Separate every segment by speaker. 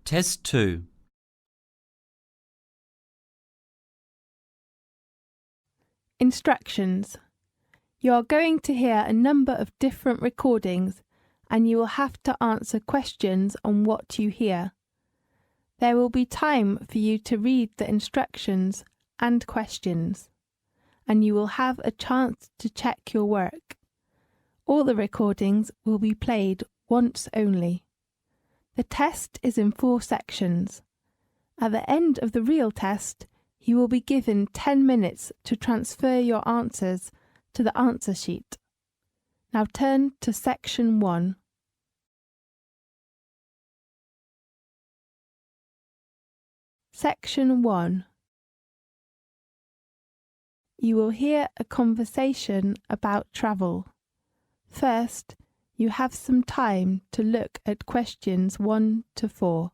Speaker 1: Test 2.
Speaker 2: Instructions. You are going to hear a number of different recordings and you will have to answer questions on what you hear. There will be time for you to read the instructions and questions, and you will have a chance to check your work. All the recordings will be played once only. The test is in 4 sections. At the end of the real test, you will be given 10 minutes to transfer your answers to the answer sheet. Now turn to section 1. Section 1. You will hear a conversation about travel. First, you have some time to look at questions 1 to 4.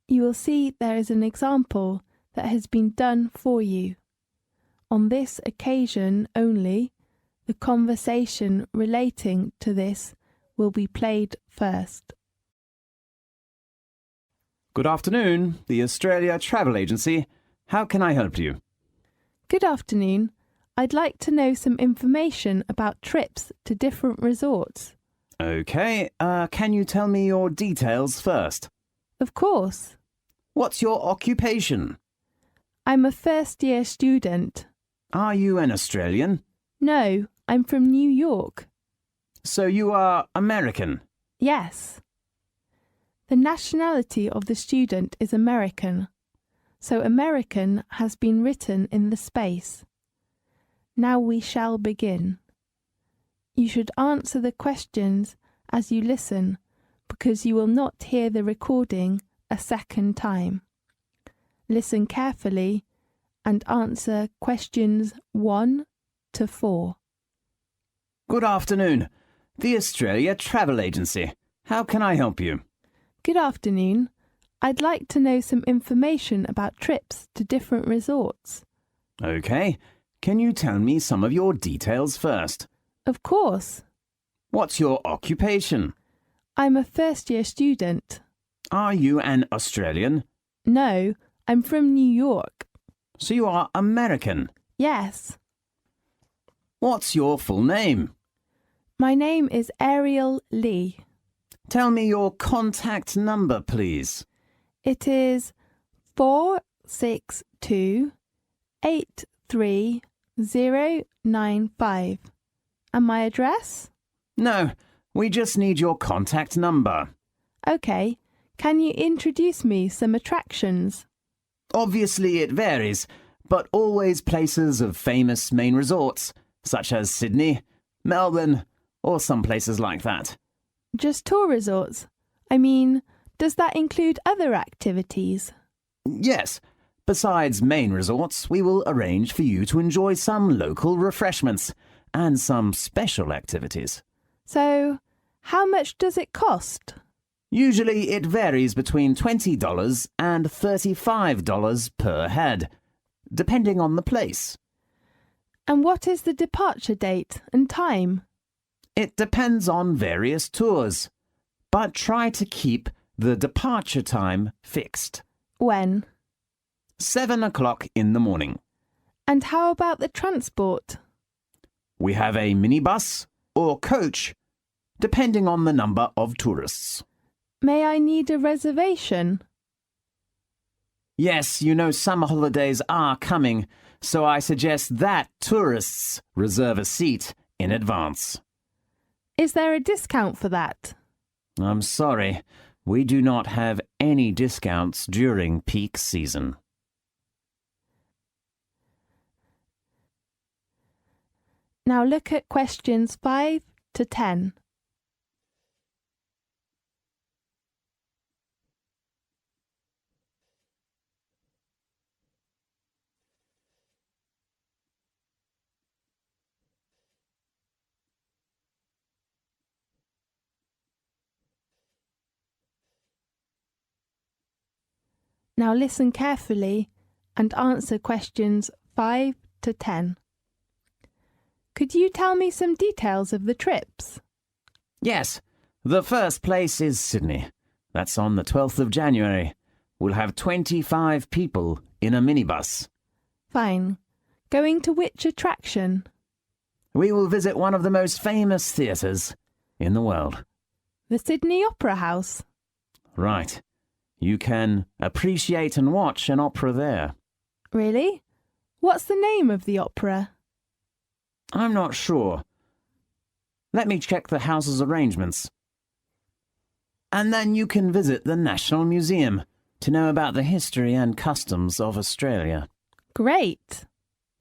Speaker 2: You will see there is an example that has been done for you. On this occasion only, the conversation relating to this will be played first.
Speaker 3: Good afternoon, the Australia Travel Agency. How can I help you?
Speaker 2: Good afternoon. I'd like to know some information about trips to different resorts.
Speaker 3: Okay, can you tell me your details first?
Speaker 2: Of course.
Speaker 3: What's your occupation?
Speaker 2: I'm a first-year student.
Speaker 3: Are you an Australian?
Speaker 2: No, I'm from New York.
Speaker 3: So you are American?
Speaker 2: Yes. The nationality of the student is American, so American has been written in the space. Now we shall begin. You should answer the questions as you listen, because you will not hear the recording a second time. Listen carefully and answer questions 1 to 4.
Speaker 3: Good afternoon, the Australia Travel Agency. How can I help you?
Speaker 2: Good afternoon. I'd like to know some information about trips to different resorts.
Speaker 3: Okay, can you tell me some of your details first?
Speaker 2: Of course.
Speaker 3: What's your occupation?
Speaker 2: I'm a first-year student.
Speaker 3: Are you an Australian?
Speaker 2: No, I'm from New York.
Speaker 3: So you are American?
Speaker 2: Yes.
Speaker 3: What's your full name?
Speaker 2: My name is Ariel Lee.
Speaker 3: Tell me your contact number, please.
Speaker 2: It is 462-83095. And my address?
Speaker 3: No, we just need your contact number.
Speaker 2: Okay. Can you introduce me some attractions?
Speaker 3: Obviously it varies, but always places of famous main resorts, such as Sydney, Melbourne, or some places like that.
Speaker 2: Just tour resorts? I mean, does that include other activities?
Speaker 3: Yes. Besides main resorts, we will arrange for you to enjoy some local refreshments and some special activities.
Speaker 2: So, how much does it cost?
Speaker 3: Usually it varies between $20 and $35 per head, depending on the place.
Speaker 2: And what is the departure date and time?
Speaker 3: It depends on various tours, but try to keep the departure time fixed.
Speaker 2: When?
Speaker 3: 7 o'clock in the morning.
Speaker 2: And how about the transport?
Speaker 3: We have a minibus or coach, depending on the number of tourists.
Speaker 2: May I need a reservation?
Speaker 3: Yes, you know summer holidays are coming, so I suggest that tourists reserve a seat in advance.
Speaker 2: Is there a discount for that?
Speaker 3: I'm sorry, we do not have any discounts during peak season.
Speaker 2: Now look at questions 5 to 10. Now listen carefully and answer questions 5 to 10. Could you tell me some details of the trips?
Speaker 3: Yes, the first place is Sydney. That's on the 12th of January. We'll have 25 people in a minibus.
Speaker 2: Fine. Going to which attraction?
Speaker 3: We will visit one of the most famous theatres in the world.
Speaker 2: The Sydney Opera House.
Speaker 3: Right. You can appreciate and watch an opera there.
Speaker 2: Really? What's the name of the opera?
Speaker 3: I'm not sure. Let me check the house's arrangements. And then you can visit the National Museum to know about the history and customs of Australia.
Speaker 2: Great.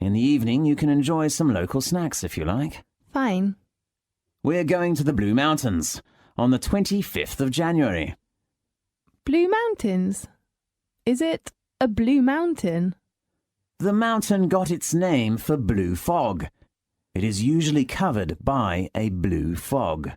Speaker 3: In the evening, you can enjoy some local snacks if you like.
Speaker 2: Fine.
Speaker 3: We're going to the Blue Mountains on the 25th of January.
Speaker 2: Blue Mountains? Is it a blue mountain?
Speaker 3: The mountain got its name for blue fog. It is usually covered by a blue fog.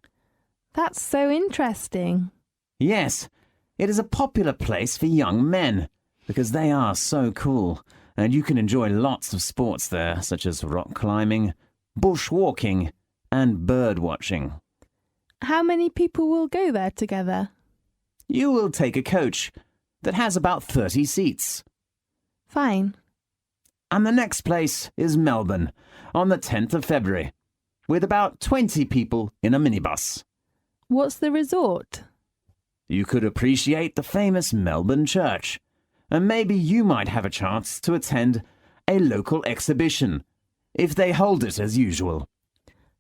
Speaker 2: That's so interesting.
Speaker 3: Yes, it is a popular place for young men because they are so cool, and you can enjoy lots of sports there, such as rock climbing, bushwalking, and bird watching.
Speaker 2: How many people will go there together?
Speaker 3: You will take a coach that has about 30 seats.
Speaker 2: Fine.
Speaker 3: And the next place is Melbourne on the 10th of February, with about 20 people in a minibus.
Speaker 2: What's the resort?
Speaker 3: You could appreciate the famous Melbourne Church, and maybe you might have a chance to attend a local exhibition, if they hold it as usual.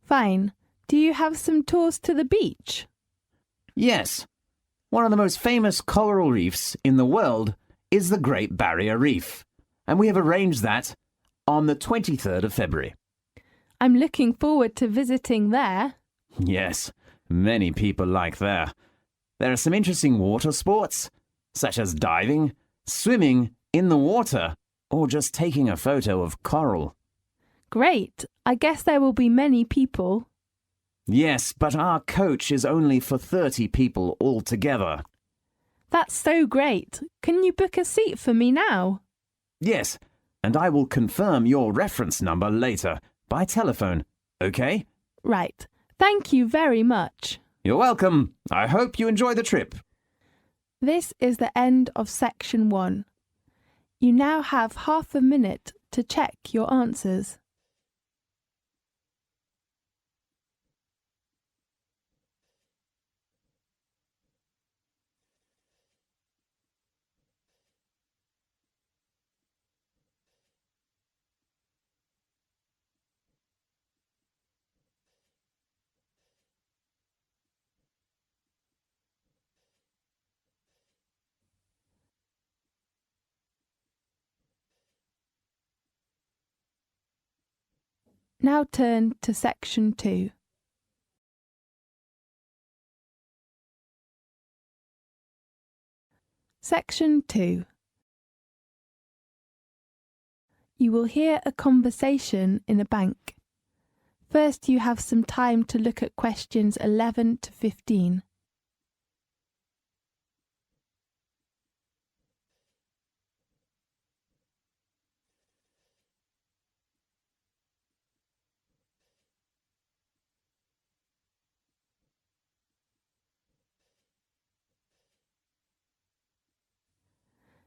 Speaker 2: Fine. Do you have some tours to the beach?
Speaker 3: Yes. One of the most famous coral reefs in the world is the Great Barrier Reef, and we have arranged that on the 23rd of February.
Speaker 2: I'm looking forward to visiting there.
Speaker 3: Yes, many people like there. There are some interesting water sports, such as diving, swimming in the water, or just taking a photo of coral.
Speaker 2: Great. I guess there will be many people.
Speaker 3: Yes, but our coach is only for 30 people altogether.
Speaker 2: That's so great. Can you book a seat for me now?
Speaker 3: Yes, and I will confirm your reference number later by telephone, okay?
Speaker 2: Right. Thank you very much.
Speaker 3: You're welcome. I hope you enjoy the trip.
Speaker 2: This is the end of section 1. You now have half a minute to check your answers. Now turn to section 2. Section 2. You will hear a conversation in a bank. First, you have some time to look at questions 11 to 15.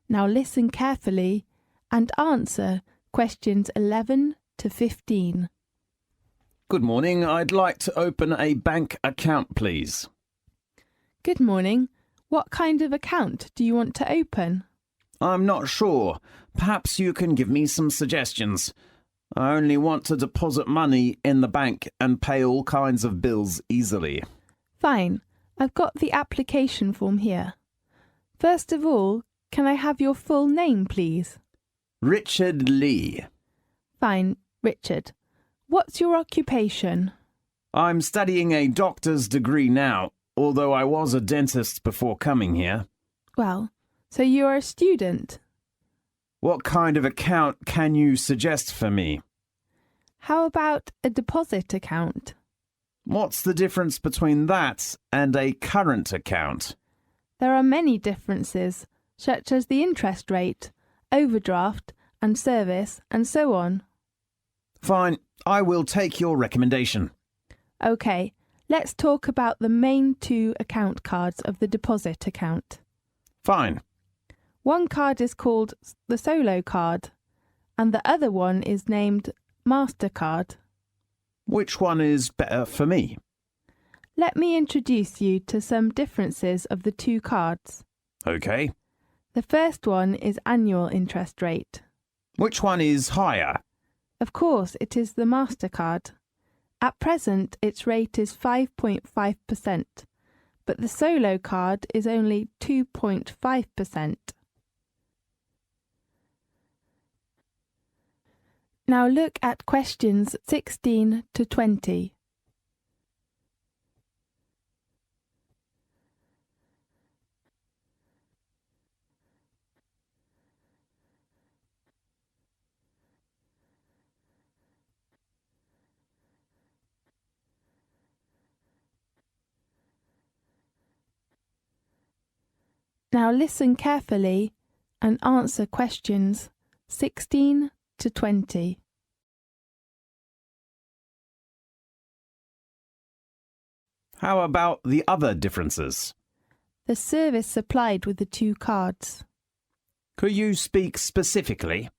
Speaker 2: Now listen carefully and answer questions 11 to 15.
Speaker 3: Good morning. I'd like to open a bank account, please.
Speaker 2: Good morning. What kind of account do you want to open?
Speaker 3: I'm not sure. Perhaps you can give me some suggestions. I only want to deposit money in the bank and pay all kinds of bills easily.
Speaker 2: Fine. I've got the application form here. First of all, can I have your full name, please?
Speaker 3: Richard Lee.
Speaker 2: Fine, Richard. What's your occupation?
Speaker 3: I'm studying a doctor's degree now, although I was a dentist before coming here.
Speaker 2: Well, so you're a student.
Speaker 3: What kind of account can you suggest for me?
Speaker 2: How about a deposit account?
Speaker 3: What's the difference between that and a current account?
Speaker 2: There are many differences, such as the interest rate, overdraft and service, and so on.
Speaker 3: Fine, I will take your recommendation.
Speaker 2: OK, let's talk about the main two account cards of the deposit account.
Speaker 3: Fine.
Speaker 2: One card is called the Solo card, and the other one is named MasterCard.
Speaker 3: Which one is better for me?
Speaker 2: Let me introduce you to some differences of the two cards.
Speaker 3: OK.
Speaker 2: The first one is annual interest rate.
Speaker 3: Which one is higher?
Speaker 2: Of course, it is the MasterCard. At present, its rate is 5.5%, but the Solo card is only 2.5%. Now look at questions 16 to 20. Now listen carefully and answer questions 16 to 20.
Speaker 3: How about the other differences?
Speaker 2: The service supplied with the two cards.
Speaker 3: Could you speak specifically?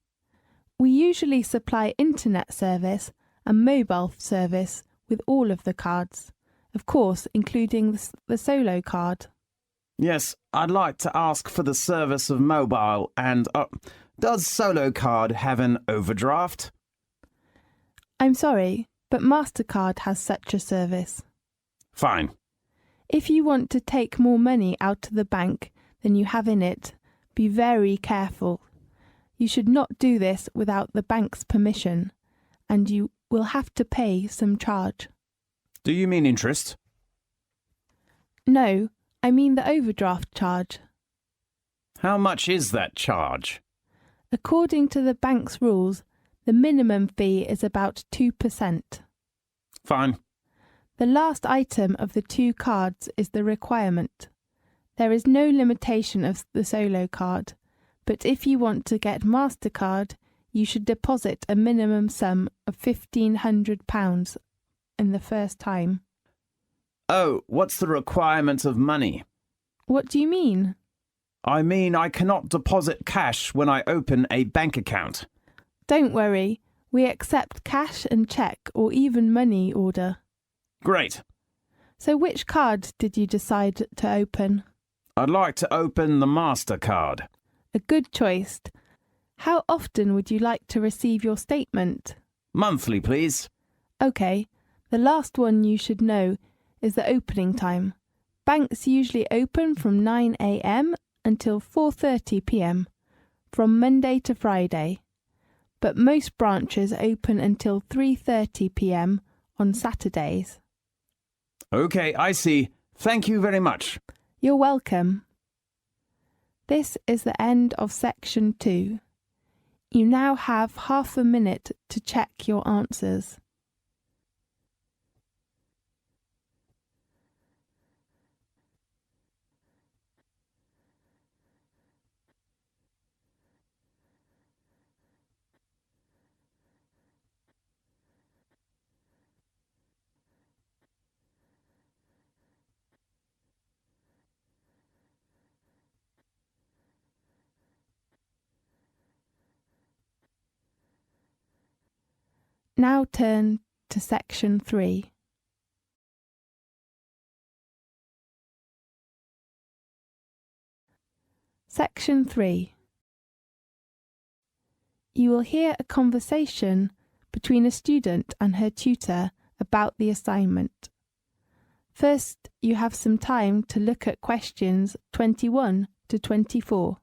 Speaker 2: We usually supply internet service and mobile service with all of the cards, of course including the Solo card.
Speaker 3: Yes, I'd like to ask for the service of mobile and does Solo card have an overdraft?
Speaker 2: I'm sorry, but MasterCard has such a service.
Speaker 3: Fine.
Speaker 2: If you want to take more money out of the bank than you have in it, be very careful. You should not do this without the bank's permission, and you will have to pay some charge.
Speaker 3: Do you mean interest?
Speaker 2: No, I mean the overdraft charge.
Speaker 3: How much is that charge?
Speaker 2: According to the bank's rules, the minimum fee is about 2%.
Speaker 3: Fine.
Speaker 2: The last item of the two cards is the requirement. There is no limitation of the Solo card, but if you want to get MasterCard, you should deposit a minimum sum of £1,500 in the first time.
Speaker 3: Oh, what's the requirement of money?
Speaker 2: What do you mean?
Speaker 3: I mean I cannot deposit cash when I open a bank account.
Speaker 2: Don't worry, we accept cash and cheque or even money order.
Speaker 3: Great.
Speaker 2: So which card did you decide to open?
Speaker 3: I'd like to open the MasterCard.
Speaker 2: A good choice. How often would you like to receive your statement?
Speaker 3: Monthly, please.
Speaker 2: OK, the last one you should know is the opening time. Banks usually open from 9 a.m. until 4:30 p.m. from Monday to Friday, but most branches open until 3:30 p.m. on Saturdays.
Speaker 3: OK, I see. Thank you very much.
Speaker 2: You're welcome. This is the end of section 2. You now have half a minute to check your answers. Now turn to section 3. Section 3. You will hear a conversation between a student and her tutor about the assignment. First, you have some time to look at questions 21 to 24.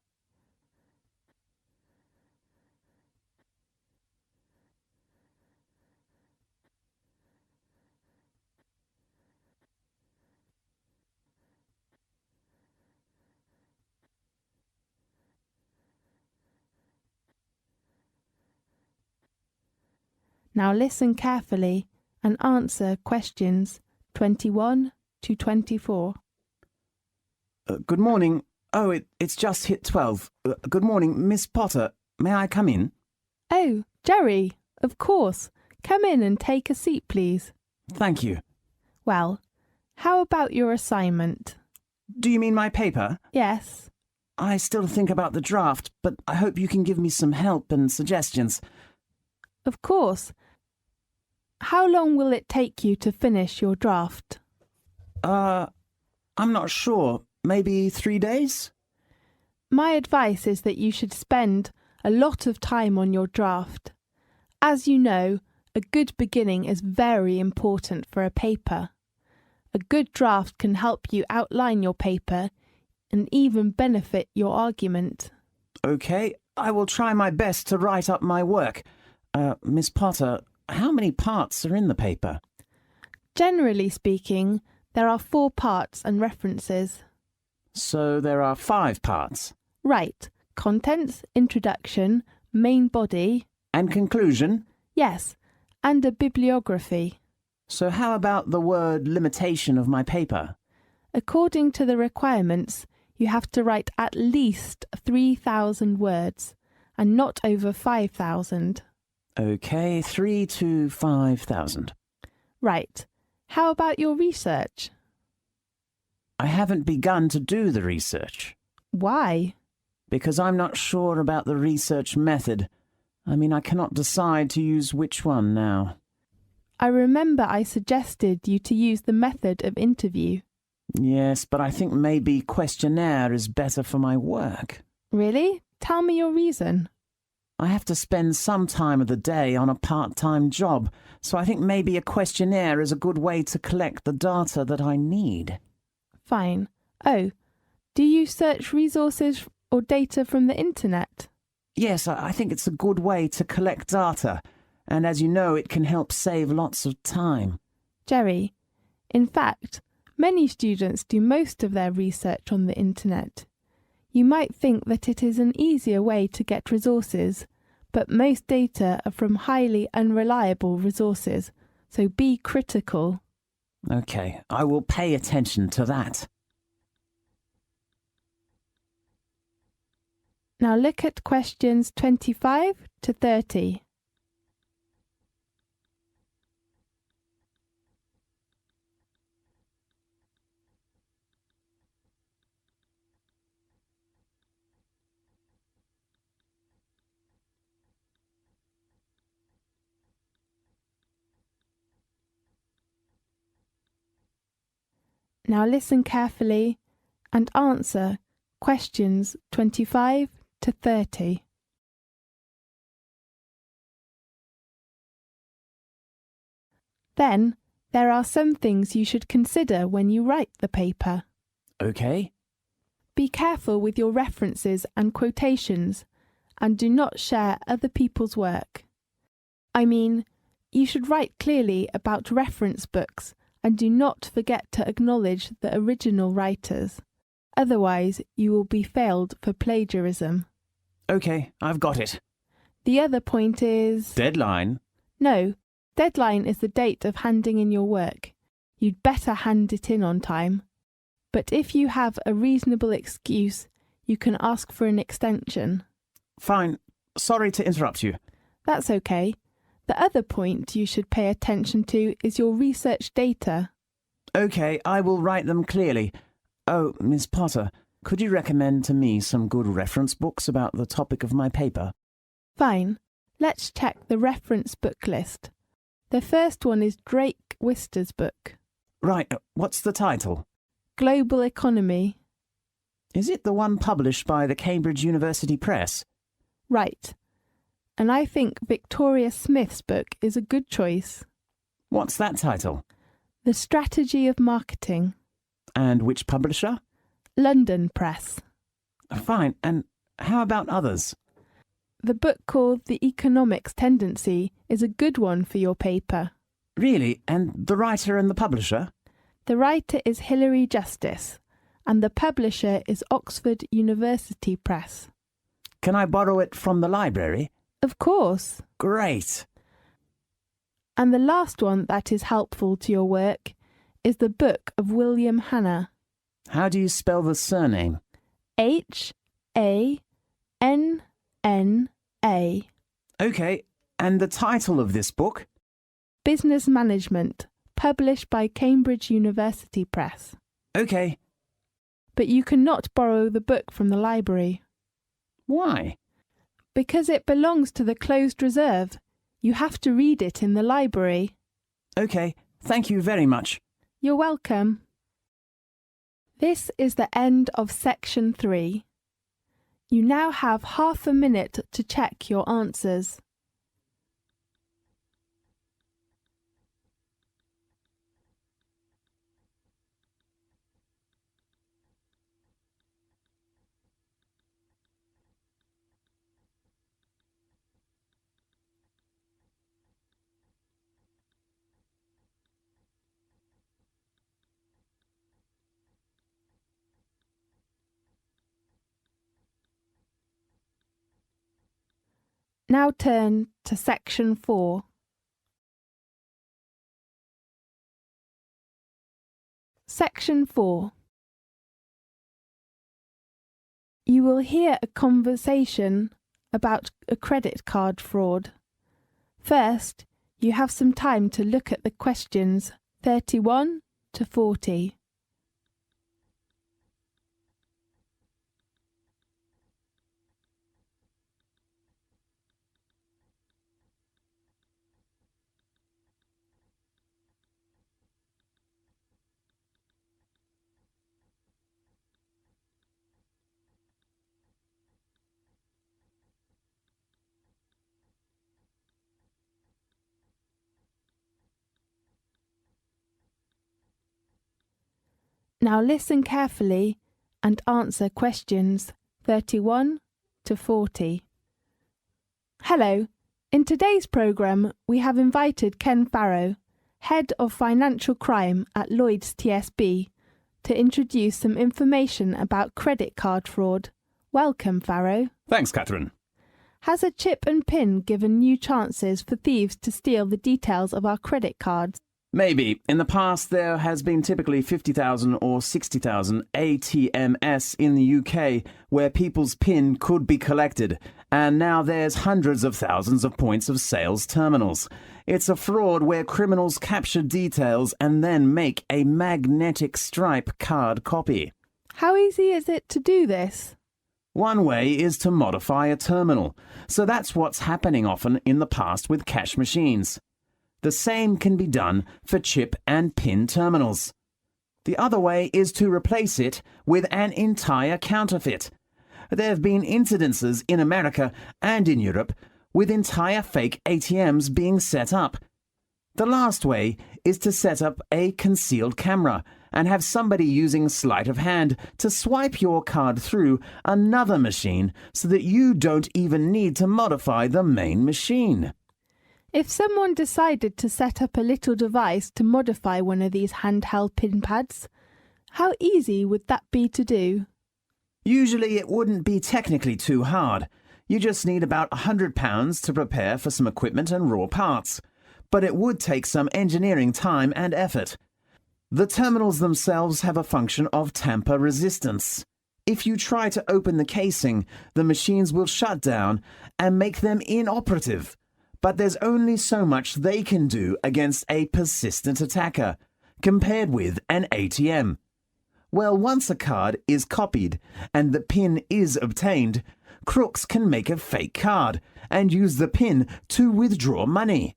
Speaker 2: Now listen carefully and answer questions 21 to 24.
Speaker 3: Good morning. Oh, it's just hit 12. Good morning, Miss Potter. May I come in?
Speaker 2: Oh, Jerry, of course. Come in and take a seat, please.
Speaker 3: Thank you.
Speaker 2: Well, how about your assignment?
Speaker 3: Do you mean my paper?
Speaker 2: Yes.
Speaker 3: I still think about the draft, but I hope you can give me some help and suggestions.
Speaker 2: Of course. How long will it take you to finish your draft?
Speaker 3: I'm not sure. Maybe 3 days?
Speaker 2: My advice is that you should spend a lot of time on your draft. As you know, a good beginning is very important for a paper. A good draft can help you outline your paper and even benefit your argument.
Speaker 3: Okay, I will try my best to write up my work. Miss Potter, how many parts are in the paper?
Speaker 2: Generally speaking, there are 4 parts and references.
Speaker 3: So there are 5 parts.
Speaker 2: Right. Contents, introduction, main body.
Speaker 3: And conclusion?
Speaker 2: Yes, and a bibliography.
Speaker 3: So how about the word limitation of my paper?
Speaker 2: According to the requirements, you have to write at least 3,000 words and not over 5,000.
Speaker 3: Okay, 3 to 5,000.
Speaker 2: Right. How about your research?
Speaker 3: I haven't begun to do the research.
Speaker 2: Why?
Speaker 3: Because I'm not sure about the research method. I cannot decide to use which one now.
Speaker 2: I remember I suggested you to use the method of interview.
Speaker 3: Yes, but I think maybe questionnaire is better for my work.
Speaker 2: Really? Tell me your reason.
Speaker 3: I have to spend some time of the day on a part-time job, so I think maybe a questionnaire is a good way to collect the data that I need.
Speaker 2: Fine. Oh, do you search resources or data from the internet?
Speaker 3: Yes, I think it's a good way to collect data, and as you know, it can help save lots of time.
Speaker 2: Jerry, in fact, many students do most of their research on the internet. You might think that it is an easier way to get resources, but most data are from highly unreliable resources, so be critical.
Speaker 3: Okay, I will pay attention to that.
Speaker 2: Now look at questions 25 to 30. Now listen carefully and answer questions 25 to 30. Then, there are some things you should consider when you write the paper.
Speaker 3: Okay.
Speaker 2: Be careful with your references and quotations, and do not share other people's work. You should write clearly about reference books and do not forget to acknowledge the original writers. Otherwise, you will be failed for plagiarism.
Speaker 3: Okay, I've got it.
Speaker 2: The other point is...
Speaker 3: Deadline?
Speaker 2: No, deadline is the date of handing in your work. You'd better hand it in on time. But if you have a reasonable excuse, you can ask for an extension.
Speaker 3: Fine. Sorry to interrupt you.
Speaker 2: That's okay. The other point you should pay attention to is your research data.
Speaker 3: Okay, I will write them clearly. Oh, Miss Potter, could you recommend to me some good reference books about the topic of my paper?
Speaker 2: Fine. Let's check the reference book list. The first one is Drake Wister's book.
Speaker 3: Right, what's the title?
Speaker 2: Global Economy.
Speaker 3: Is it the one published by the Cambridge University Press?
Speaker 2: Right. And I think Victoria Smith's book is a good choice.
Speaker 3: What's that title?
Speaker 2: The Strategy of Marketing.
Speaker 3: And which publisher?
Speaker 2: London Press.
Speaker 3: Fine, and how about others?
Speaker 2: The book called The Economics Tendency is a good one for your paper.
Speaker 3: Really? And the writer and the publisher?
Speaker 2: The writer is Hilary Justice, and the publisher is Oxford University Press.
Speaker 3: Can I borrow it from the library?
Speaker 2: Of course.
Speaker 3: Great.
Speaker 2: And the last one that is helpful to your work is the book of William Hanna.
Speaker 3: How do you spell the surname?
Speaker 2: H-A-N-N-A.
Speaker 3: Okay, and the title of this book?
Speaker 2: Business Management, published by Cambridge University Press.
Speaker 3: Okay.
Speaker 2: But you cannot borrow the book from the library.
Speaker 3: Why?
Speaker 2: Because it belongs to the closed reserve. You have to read it in the library.
Speaker 3: Okay, thank you very much.
Speaker 2: You're welcome. This is the end of section 3. You now have half a minute to check your answers. Now turn to section 4. Section 4. You will hear a conversation about a credit card fraud. First, you have some time to look at the questions 31 to 40. Now listen carefully and answer questions 31 to 40. Hello. In today's programme, we have invited Ken Farrow, Head of Financial Crime at Lloyds TSB, to introduce some information about credit card fraud. Welcome, Farrow.
Speaker 3: Thanks, Catherine.
Speaker 2: Has a chip and PIN given new chances for thieves to steal the details of our credit cards?
Speaker 3: Maybe. In the past, there has been typically 50,000 or 60,000 ATMs in the UK where people's PIN could be collected, and now there's hundreds of thousands of points of sales terminals. It's a fraud where criminals capture details and then make a magnetic stripe card copy.
Speaker 2: How easy is it to do this?
Speaker 3: One way is to modify a terminal, so that's what's happening often in the past with cash machines. The same can be done for chip and PIN terminals. The other way is to replace it with an entire counterfeit. There have been incidences in America and in Europe with entire fake ATMs being set up. The last way is to set up a concealed camera and have somebody using sleight of hand to swipe your card through another machine so that you don't even need to modify the main machine.
Speaker 2: If someone decided to set up a little device to modify one of these handheld PIN pads, how easy would that be to do?
Speaker 3: Usually it wouldn't be technically too hard. You just need about £100 to prepare for some equipment and raw parts. But it would take some engineering time and effort. The terminals themselves have a function of tamper resistance. If you try to open the casing, the machines will shut down and make them inoperative. But there's only so much they can do against a persistent attacker, compared with an ATM. Well, once a card is copied and the PIN is obtained, crooks can make a fake card and use the PIN to withdraw money.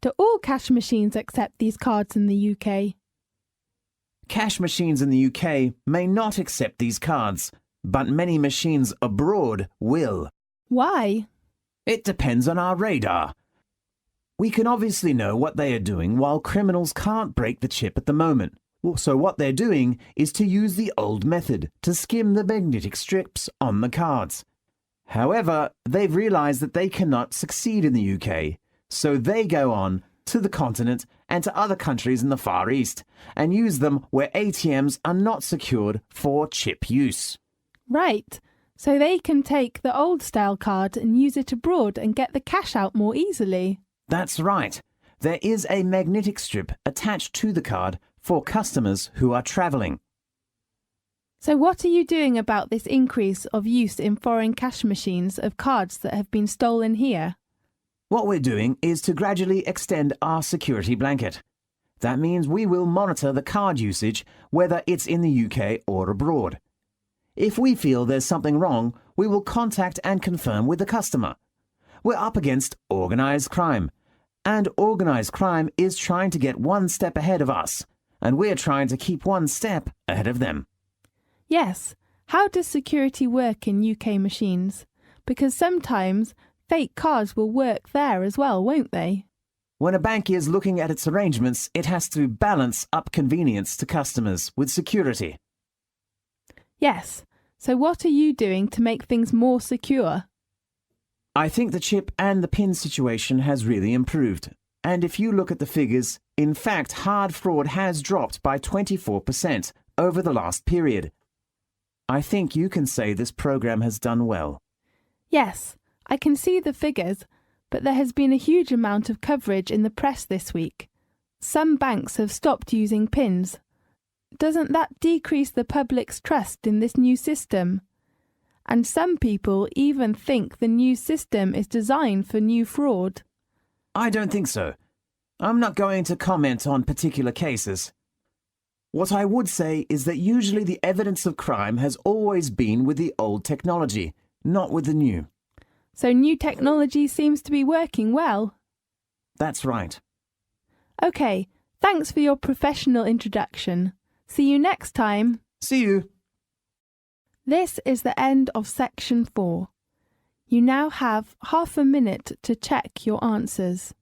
Speaker 2: Do all cash machines accept these cards in the UK?
Speaker 3: Cash machines in the UK may not accept these cards, but many machines abroad will.
Speaker 2: Why?
Speaker 3: It depends on our radar. We can obviously know what they are doing while criminals can't break the chip at the moment. So what they're doing is to use the old method to skim the magnetic strips on the cards. However, they've realized that they cannot succeed in the UK, so they go on to the continent and to other countries in the Far East and use them where ATMs are not secured for chip use.
Speaker 2: Right, so they can take the old style card and use it abroad and get the cash out more easily.
Speaker 3: That's right. There is a magnetic strip attached to the card for customers who are travelling.
Speaker 2: So what are you doing about this increase of use in foreign cash machines of cards that have been stolen here?
Speaker 3: What we're doing is to gradually extend our security blanket. That means we will monitor the card usage, whether it's in the UK or abroad. If we feel there's something wrong, we will contact and confirm with the customer. We're up against organised crime, and organised crime is trying to get one step ahead of us, and we're trying to keep one step ahead of them.
Speaker 2: Yes. How does security work in UK machines? Because sometimes fake cards will work there as well, won't they?
Speaker 3: When a bank is looking at its arrangements, it has to balance up convenience to customers with security.
Speaker 2: Yes. So what are you doing to make things more secure?
Speaker 3: I think the chip and the pin situation has really improved. And if you look at the figures, in fact, hard fraud has dropped by 24% over the last period. I think you can say this program has done well.
Speaker 2: Yes, I can see the figures, but there has been a huge amount of coverage in the press this week. Some banks have stopped using pins. Doesn't that decrease the public's trust in this new system? And some people even think the new system is designed for new fraud.
Speaker 3: I don't think so. I'm not going to comment on particular cases. What I would say is that usually the evidence of crime has always been with the old technology, not with the new.
Speaker 2: So new technology seems to be working well.
Speaker 3: That's right.
Speaker 2: OK, thanks for your professional introduction. See you next time.
Speaker 3: See you.
Speaker 2: This is the end of section 4. You now have half a minute to check your answers.